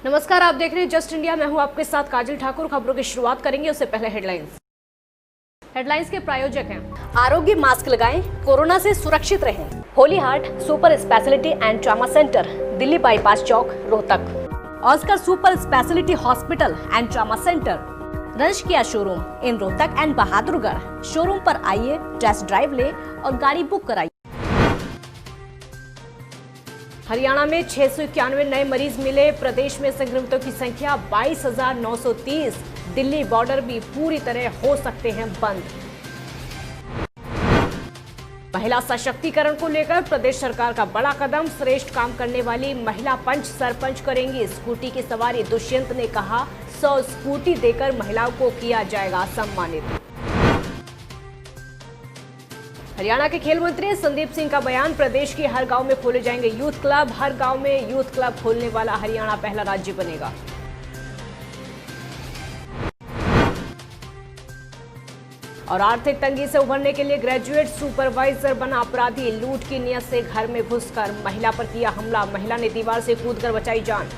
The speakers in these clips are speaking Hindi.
नमस्कार, आप देख रहे हैं जस्ट इंडिया। मैं हूं आपके साथ काजल ठाकुर। खबरों की शुरुआत करेंगे, उससे पहले हेडलाइंस के प्रायोजक हैं आरोग्य मास्क लगाएं, कोरोना से सुरक्षित रहें। Holy Heart Super Speciality and Trauma Centre, Delhi bypass Chowk, Rohtak. Oscar Super Speciality Hospital and Trauma Centre, रंश किया showroom in Rohtak and Bahadurgarh. Showroom पर आइए, टेस्ट ड्राइव ले और गाड़ी बुक कराइए। हरियाणा में 691 नए मरीज मिले। प्रदेश में संक्रमितों की संख्या 22,930। दिल्ली बॉर्डर भी पूरी तरह हो सकते हैं बंद। महिला सशक्तिकरण को लेकर प्रदेश सरकार का बड़ा कदम। श्रेष्ठ काम करने वाली महिला पंच सरपंच करेंगी स्कूटी की सवारी। दुष्यंत ने कहा 100 स्कूटी देकर महिलाओं को किया जाएगा सम्मानित। हरियाणा के खेल मंत्री संदीप सिंह का बयान। प्रदेश के हर गांव में खोले जाएंगे यूथ क्लब। हर गांव में यूथ क्लब खोलने वाला हरियाणा पहला राज्य बनेगा। और आर्थिक तंगी से उभरने के लिए ग्रेजुएट सुपरवाइजर बना अपराधी। लूट की नियत से घर में घुसकर महिला पर किया हमला। महिला ने दीवार से कूदकर बचाई जान।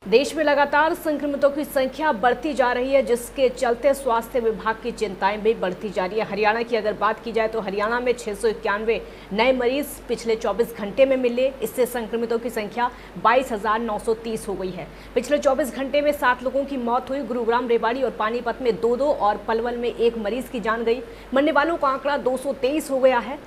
देश में लगातार संक्रमितों की संख्या बढ़ती जा रही है, जिसके चलते स्वास्थ्य विभाग की चिंताएं भी बढ़ती जा रही है। हरियाणा की अगर बात की जाए तो हरियाणा में 691 नए मरीज पिछले 24 घंटे में मिले। इससे संक्रमितों की संख्या 22,930 हो गई है। पिछले 24 घंटे में 7 लोगों की मौत हुई। गुरुग्राम, रेवाड़ी और पानीपत में 2-2 और पलवल में 1 मरीज की जान गई। मरने वालों का आंकड़ा 223 हो गया है।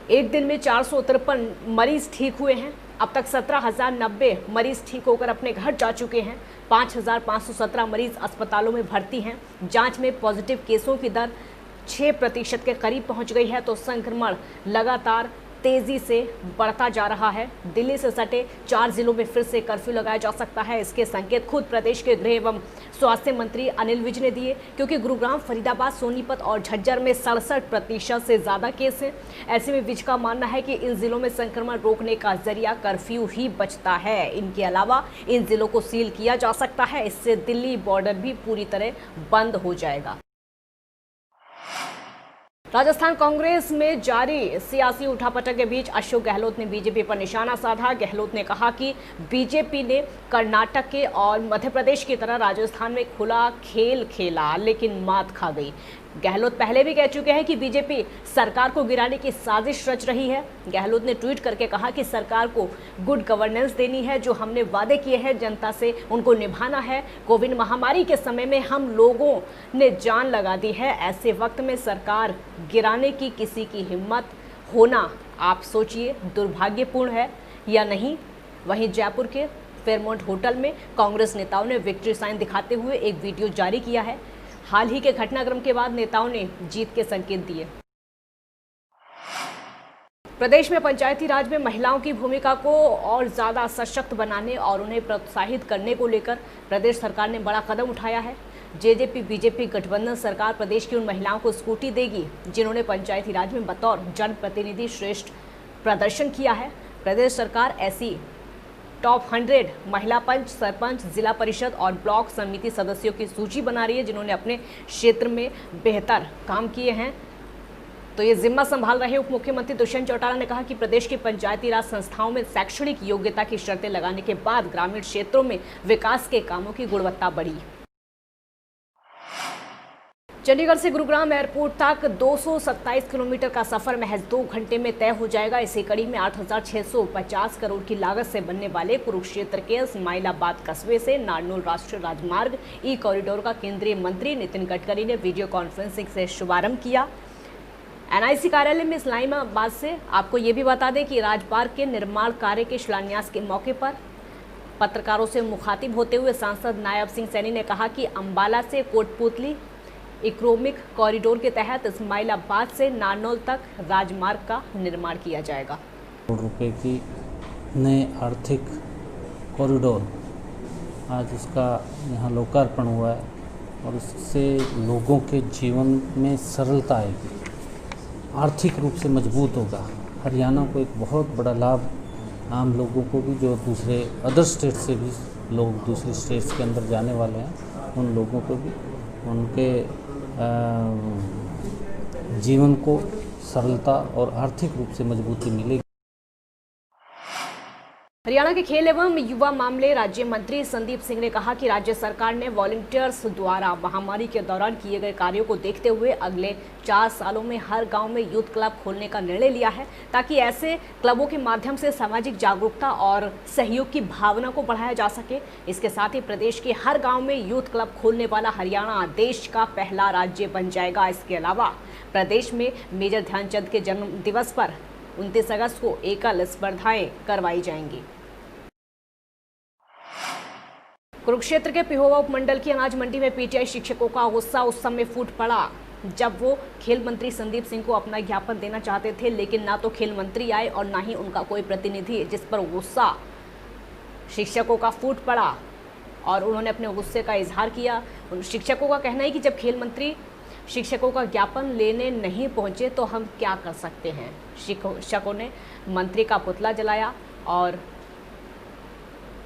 एक दिन में 453 मरीज ठीक हुए हैं। अब तक 17,090 मरीज ठीक होकर अपने घर जा चुके हैं। 5,517 मरीज अस्पतालों में भर्ती हैं। जांच में पॉजिटिव केसों की दर 6% के करीब पहुंच गई है। तो संक्रमण लगातार तेजी से बढ़ता जा रहा है। दिल्ली से सटे 4 जिलों में फिर से कर्फ्यू लगाया जा सकता है। इसके संकेत खुद प्रदेश के गृह एवं स्वास्थ्य मंत्री अनिल विज ने दिए, क्योंकि गुरुग्राम, फरीदाबाद, सोनीपत और झज्जर में 67% से ज्यादा केस हैं। ऐसे में विज का मानना है कि इन जिलों में संक्रमण रोकने का जरिया कर्फ्यू ही बचता है। इनके अलावा इन जिलों को सील किया जा सकता है। इससे दिल्ली बॉर्डर भी पूरी तरह बंद हो जाएगा। राजस्थान कांग्रेस में जारी सियासी उठापटक के बीच अशोक गहलोत ने बीजेपी पर निशाना साधा। गहलोत ने कहा कि बीजेपी ने कर्नाटक के और मध्य प्रदेश की तरह राजस्थान में खुला खेल खेला, लेकिन मात खा गई। गहलोत पहले भी कह चुके हैं कि बीजेपी सरकार को गिराने की साजिश रच रही है। गहलोत ने ट्वीट करके कहा कि सरकार को गुड गवर्नेंस देनी है। जो हमने वादे किए हैं जनता से, उनको निभाना है। कोविड महामारी के समय में हम लोगों ने जान लगा दी है। ऐसे वक्त में सरकार गिराने की किसी की हिम्मत होना, आप सोचिए, दुर्भाग्यपूर्ण है या नहीं। वहीं जयपुर के फेयरमाउंट होटल में कांग्रेस नेताओं ने विक्ट्री साइन दिखाते हुए एक वीडियो जारी किया है। हाल ही के घटनाक्रम के बाद नेताओं ने जीत के संकेत दिए। प्रदेश में पंचायती राज में महिलाओं की भूमिका को और ज्यादा सशक्त बनाने और उन्हें प्रोत्साहित करने को लेकर प्रदेश सरकार ने बड़ा कदम उठाया है। जेजेपी बीजेपी गठबंधन सरकार प्रदेश की उन महिलाओं को स्कूटी देगी जिन्होंने पंचायती राज में बतौर जनप्रतिनिधि श्रेष्ठ प्रदर्शन किया है। प्रदेश सरकार ऐसी टॉप 100 महिला पंच, सरपंच, जिला परिषद और ब्लॉक समिति सदस्यों की सूची बना रही है जिन्होंने अपने क्षेत्र में बेहतर काम किए हैं। तो ये जिम्मा संभाल रहे उप मुख्यमंत्री दुष्यंत चौटाला ने कहा कि प्रदेश की पंचायती राज संस्थाओं में शैक्षणिक योग्यता की शर्तें लगाने के बाद ग्रामीण क्षेत्रों में विकास के कामों की गुणवत्ता बढ़ी। चंडीगढ़ से गुरुग्राम एयरपोर्ट तक 227 किलोमीटर का सफर महज 2 घंटे में तय हो जाएगा। इसी कड़ी में 8,650 करोड़ की लागत से बनने वाले कुरुक्षेत्र के इस्माइलाबाद कस्बे से नारनौल राष्ट्रीय राजमार्ग ई कॉरिडोर का केंद्रीय मंत्री नितिन गडकरी ने वीडियो कॉन्फ्रेंसिंग से शुभारंभ किया। एनआईसी कार्यालय में इस्लामाबाद से आपको ये भी बता दें कि राजमार्ग के निर्माण कार्य के शिलान्यास के मौके पर पत्रकारों से मुखातिब होते हुए सांसद नायब सिंह सैनी ने कहा कि अंबाला से कोटपुतली इकोनॉमिक कॉरिडोर के तहत इस्माइलाबाद से नारनौल तक राजमार्ग का निर्माण किया जाएगा। करोड़ रुपए की नए आर्थिक कॉरिडोर आज उसका यहाँ लोकार्पण हुआ है और उससे लोगों के जीवन में सरलता आएगी, आर्थिक रूप से मजबूत होगा। हरियाणा को एक बहुत बड़ा लाभ, आम लोगों को भी, जो दूसरे अदर स्टेट से भी लोग दूसरे स्टेट्स के अंदर जाने वाले हैं, उन लोगों को भी उनके जीवन को सरलता और आर्थिक रूप से मजबूती मिलेगी। हरियाणा के खेल एवं युवा मामले राज्य मंत्री संदीप सिंह ने कहा कि राज्य सरकार ने वॉलंटियर्स द्वारा महामारी के दौरान किए गए कार्यों को देखते हुए अगले 4 सालों में हर गांव में यूथ क्लब खोलने का निर्णय लिया है, ताकि ऐसे क्लबों के माध्यम से सामाजिक जागरूकता और सहयोग की भावना को बढ़ाया जा सके। इसके साथ ही प्रदेश के हर गाँव में यूथ क्लब खोलने वाला हरियाणा देश का पहला राज्य बन जाएगा। इसके अलावा प्रदेश में मेजर ध्यानचंद के जन्म दिवस पर 29 अगस्त को एकल स्पर्धाएं करवाई जाएंगी। कुरुक्षेत्र के पिहोवा उपमंडल की अनाज मंडी में पीटीआई शिक्षकों का गुस्सा उस समय फूट पड़ा जब वो खेल मंत्री संदीप सिंह को अपना ज्ञापन देना चाहते थे, लेकिन ना तो खेल मंत्री आए और ना ही उनका कोई प्रतिनिधि, जिस पर गुस्सा शिक्षकों का फूट पड़ा और उन्होंने अपने गुस्से का इजहार किया। शिक्षकों का कहना है कि जब खेल मंत्री शिक्षकों का ज्ञापन लेने नहीं पहुंचे तो हम क्या कर सकते हैं। शिक्षकों ने मंत्री का पुतला जलाया और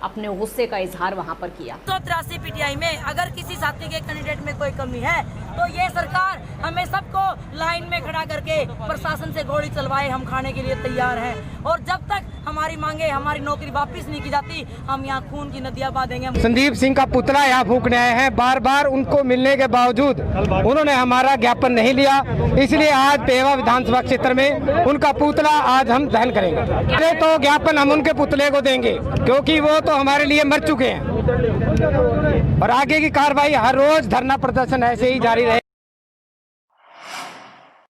अपने गुस्से का इजहार वहां पर किया। 183 पीटीआई में अगर किसी साथी के कैंडिडेट में कोई कमी है तो ये सरकार हमें सबको लाइन में खड़ा करके प्रशासन से गोली चलवाए, हम खाने के लिए तैयार हैं। और जब तक हमारी मांगे, हमारी नौकरी वापस नहीं की जाती, हम यहाँ खून की नदियाँ बहा देंगे। संदीप सिंह का पुतला यहाँ फूकने आए हैं। बार बार उनको मिलने के बावजूद उन्होंने हमारा ज्ञापन नहीं लिया, इसलिए आज पेवा विधानसभा क्षेत्र में उनका पुतला आज हम दहन करेंगे। पहले तो ज्ञापन हम उनके पुतले को देंगे, क्योंकि वो तो हमारे लिए मर चुके हैं। और आगे की कार्रवाई हर रोज धरना प्रदर्शन ऐसे ही जारी रहे।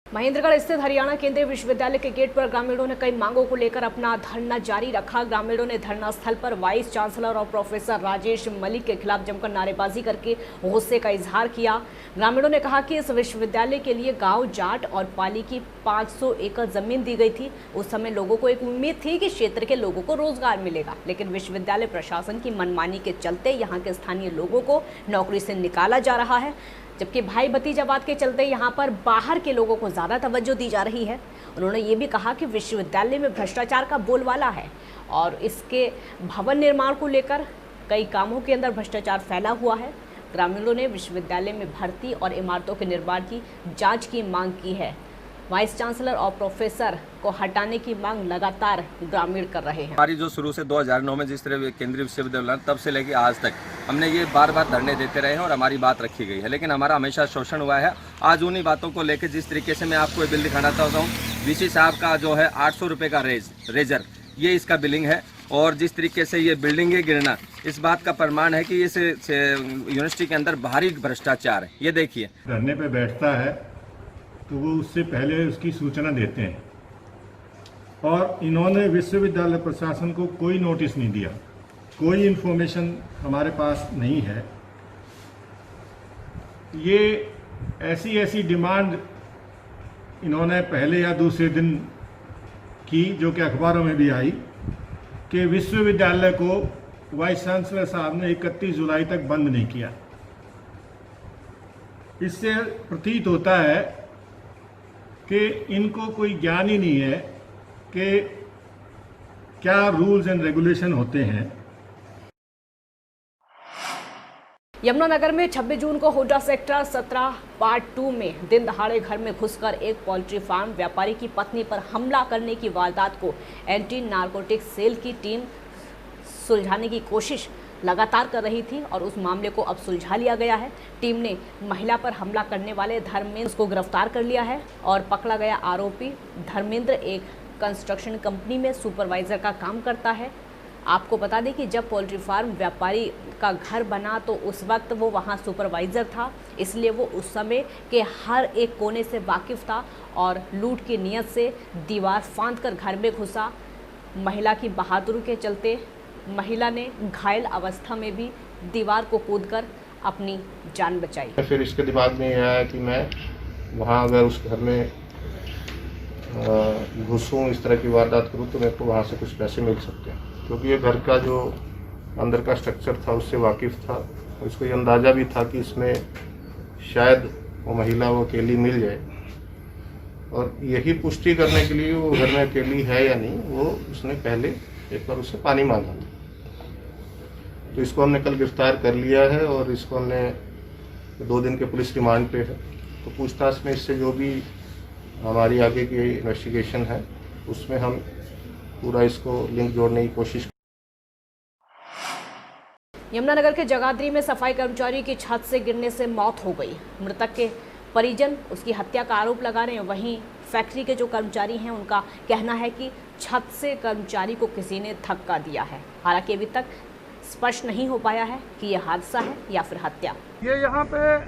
महेंद्रगढ़ स्थित हरियाणा केंद्रीय विश्वविद्यालय के गेट पर ग्रामीणों ने कई मांगों को लेकर अपना धरना जारी रखा। ग्रामीणों ने धरना स्थल पर वाइस चांसलर और प्रोफेसर राजेश मलिक के खिलाफ जमकर नारेबाजी करके गुस्से का इजहार किया। ग्रामीणों ने कहा कि इस विश्वविद्यालय के लिए गांव जाट और पाली की 500 एकड़ जमीन दी गई थी। उस समय लोगों को एक उम्मीद थी कि क्षेत्र के लोगों को रोजगार मिलेगा, लेकिन विश्वविद्यालय प्रशासन की मनमानी के चलते यहाँ के स्थानीय लोगों को नौकरी से निकाला जा रहा है, जबकि भाई भतीजावाद के चलते यहाँ पर बाहर के लोगों को ज़्यादा तवज्जो दी जा रही है। उन्होंने ये भी कहा कि विश्वविद्यालय में भ्रष्टाचार का बोलबाला है और इसके भवन निर्माण को लेकर कई कामों के अंदर भ्रष्टाचार फैला हुआ है। ग्रामीणों ने विश्वविद्यालय में भर्ती और इमारतों के निर्माण की जांच की मांग की है। वाइस चांसलर और प्रोफेसर को हटाने की मांग लगातार ग्रामीण कर रहे हैं। हमारी जो शुरू से 2009 में जिस तरह केंद्रीय विश्वविद्यालय तब से लेकर आज तक हमने ये बार बार धरने देते रहे हैं और हमारी बात रखी गई है, लेकिन हमारा हमेशा शोषण हुआ है। आज उन्हीं बातों को लेकर जिस तरीके से मैं आपको ये बिल दिखाना चाहता हूँ, वीसी साहब का जो है 800 रुपये का रेजर, ये इसका बिलिंग है। और जिस तरीके से ये बिल्डिंगें गिरना, इस बात का प्रमाण है कि इस यूनिवर्सिटी के अंदर भारी भ्रष्टाचार है। ये देखिए, धरने पे बैठता है तो वो उससे पहले उसकी सूचना देते हैं, और इन्होंने विश्वविद्यालय प्रशासन को कोई नोटिस नहीं दिया, कोई इन्फॉर्मेशन हमारे पास नहीं है। ये ऐसी डिमांड इन्होंने पहले या दूसरे दिन की, जो कि अखबारों में भी आई, कि विश्वविद्यालय को वाइस चांसलर साहब ने 31 जुलाई तक बंद नहीं किया। इससे प्रतीत होता है कि इनको कोई ज्ञान ही नहीं है कि क्या रूल्स एंड रेगुलेशन होते हैं। यमुनानगर में 26 जून को हुड्डा सेक्टर 17 पार्ट 2 में दिन दहाड़े घर में घुसकर एक पोल्ट्री फार्म व्यापारी की पत्नी पर हमला करने की वारदात को एंटी नारकोटिक्स सेल की टीम सुलझाने की कोशिश लगातार कर रही थी और उस मामले को अब सुलझा लिया गया है। टीम ने महिला पर हमला करने वाले धर्मेंद्र को गिरफ्तार कर लिया है और पकड़ा गया आरोपी धर्मेंद्र एक कंस्ट्रक्शन कंपनी में सुपरवाइजर का काम करता है। आपको बता दें कि जब पोल्ट्री फार्म व्यापारी का घर बना तो उस वक्त वो वहाँ सुपरवाइजर था, इसलिए वो उस समय के हर एक कोने से वाकिफ था और लूट की नीयत से दीवार फांदकर घर में घुसा। महिला की बहादुरी के चलते महिला ने घायल अवस्था में भी दीवार को कूदकर अपनी जान बचाई। फिर इसके दिमाग में यह आया कि मैं वहाँ अगर उस घर में घुसूँ, इस तरह की वारदात करूँ, तो मेरे को वहाँ से कुछ पैसे मिल सकते हैं, क्योंकि ये घर का जो अंदर का स्ट्रक्चर था उससे वाकिफ़ था। उसको ये अंदाज़ा भी था कि इसमें शायद वो महिला वो अकेली मिल जाए, और यही पुष्टि करने के लिए वो घर में अकेली है या नहीं, वो उसने पहले एक बार उससे पानी मांगा था। तो इसको हमने कल गिरफ्तार कर लिया है और इसको हमने 2 दिन के पुलिस रिमांड पे है। तो पूछताछ में इससे जो भी हमारी आगे की इन्वेस्टिगेशन है उसमें हम पूरा इसको लिंक जोड़ने की कोशिश यमुनानगर के जगाधरी में सफाई कर्मचारी की छत से गिरने से मौत हो गई। मृतक के परिजन उसकी हत्या का आरोप लगा रहे हैं। वहीं फैक्ट्री के जो कर्मचारी हैं उनका कहना है कि छत से कर्मचारी को किसी ने धक्का दिया है। हालांकि अभी तक स्पष्ट नहीं हो पाया है कि यह हादसा है या फिर हत्या। ये यहाँ पे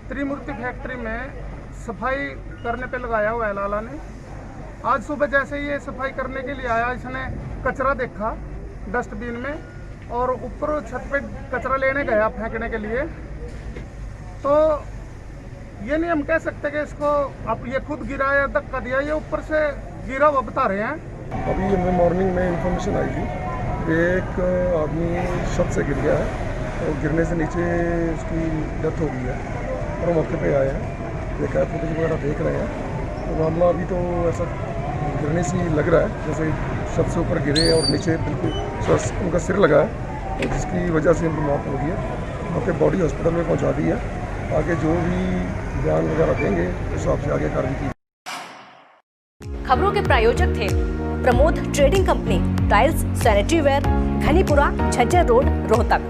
त्रिमूर्ति फैक्ट्री में सफाई करने पे लगाया हुआ है लाला ने। आज सुबह जैसे ये सफाई करने के लिए आया, इसने कचरा देखा डस्टबिन में और ऊपर छत पे कचरा लेने गया फेंकने के लिए। तो ये नहीं हम कह सकते कि इसको अब ये खुद गिरा या धक्का दिया, ये ऊपर से गिरा हुआ बता रहे हैं। अभी हमें मॉर्निंग में इंफॉर्मेशन आई थी कि एक आदमी छत से गिर गया है और गिरने से नीचे उसकी डेथ हो गई है और मौके पे आए हैं, देखा है, फुटेज वगैरह देख रहे हैं। तो मामला अभी तो ऐसा गिरने से लग रहा है जैसे छत से ऊपर गिरे और नीचे बिल्कुल उनका सिर लगा है, तो जिसकी वजह से उनकी मौत हो गई है। उनके बॉडी हॉस्पिटल में पहुंचा दी है। आगे जो भी बयान वगैरह देंगे उस हिसाब से आगे कार्रवाई की। खबरों के प्रायोजक थे Pramod trading company, tiles, sanitary ware, Ghanipura, Jhajjar road, Rohtak.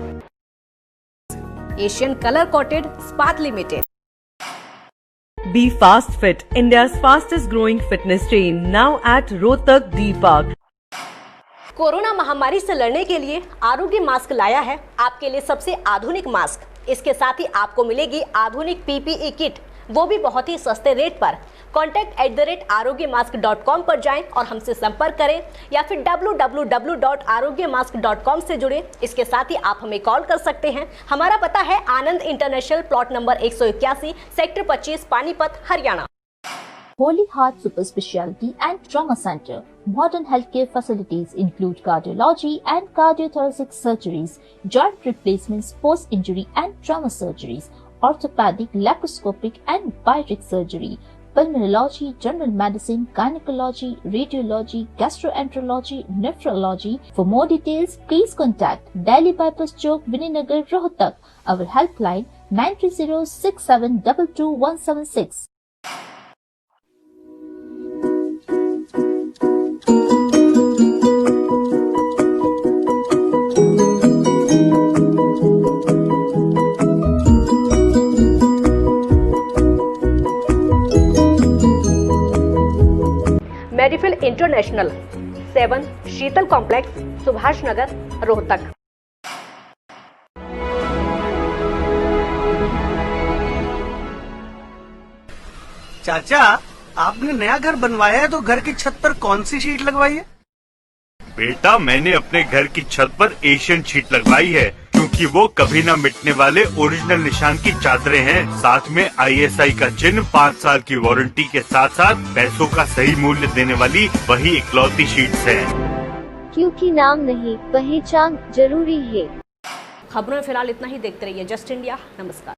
Asian colour coated स्पात limited. Be Fast Fit, India's fastest growing fitness chain, now at Rohtak D Park. Corona महामारी से लड़ने के लिए आरोग्य मास्क लाया है आपके लिए सबसे आधुनिक मास्क। इसके साथ ही आपको मिलेगी आधुनिक PPE किट, वो भी बहुत ही सस्ते रेट पर। contact@arogyamask.com पर जाएं और हमसे संपर्क करें या फिर www.arogyamask.com से जुड़ें। इसके साथ ही आप हमें कॉल कर सकते हैं। हमारा पता है Anand international, plot number 181, sector 25, Panipat, Haryana. Holy Heart Super Speciality and Trauma Center. Modern healthcare facilities include cardiology and cardiothoracic surgeries, joint replacements, post-injury and trauma surgeries, orthopedic, laparoscopic and bariatric surgery, pulmonology, general medicine, gynecology, radiology, gastroenterology, nephrology. For more details, please contact Delhi Bypass Chowk, Vininagar, Rohtak. Our helpline 930-6722-176. Medifil international, 7 Sheetal complex, Subhash Nagar, Rohtak. चाचा, आपने नया घर बनवाया है तो घर की छत पर कौन सी शीट लगवाई है? बेटा, मैंने अपने घर की छत पर एशियन शीट लगवाई है क्योंकि वो कभी न मिटने वाले ओरिजिनल निशान की चादरें हैं। साथ में ISI का चिन्ह, 5 साल की वारंटी के साथ साथ पैसों का सही मूल्य देने वाली वही इकलौती शीट्स हैं। क्योंकि नाम नहीं, पहचान जरूरी है। खबरों में फिलहाल इतना ही। देखते रहिए जस्ट इंडिया। नमस्कार।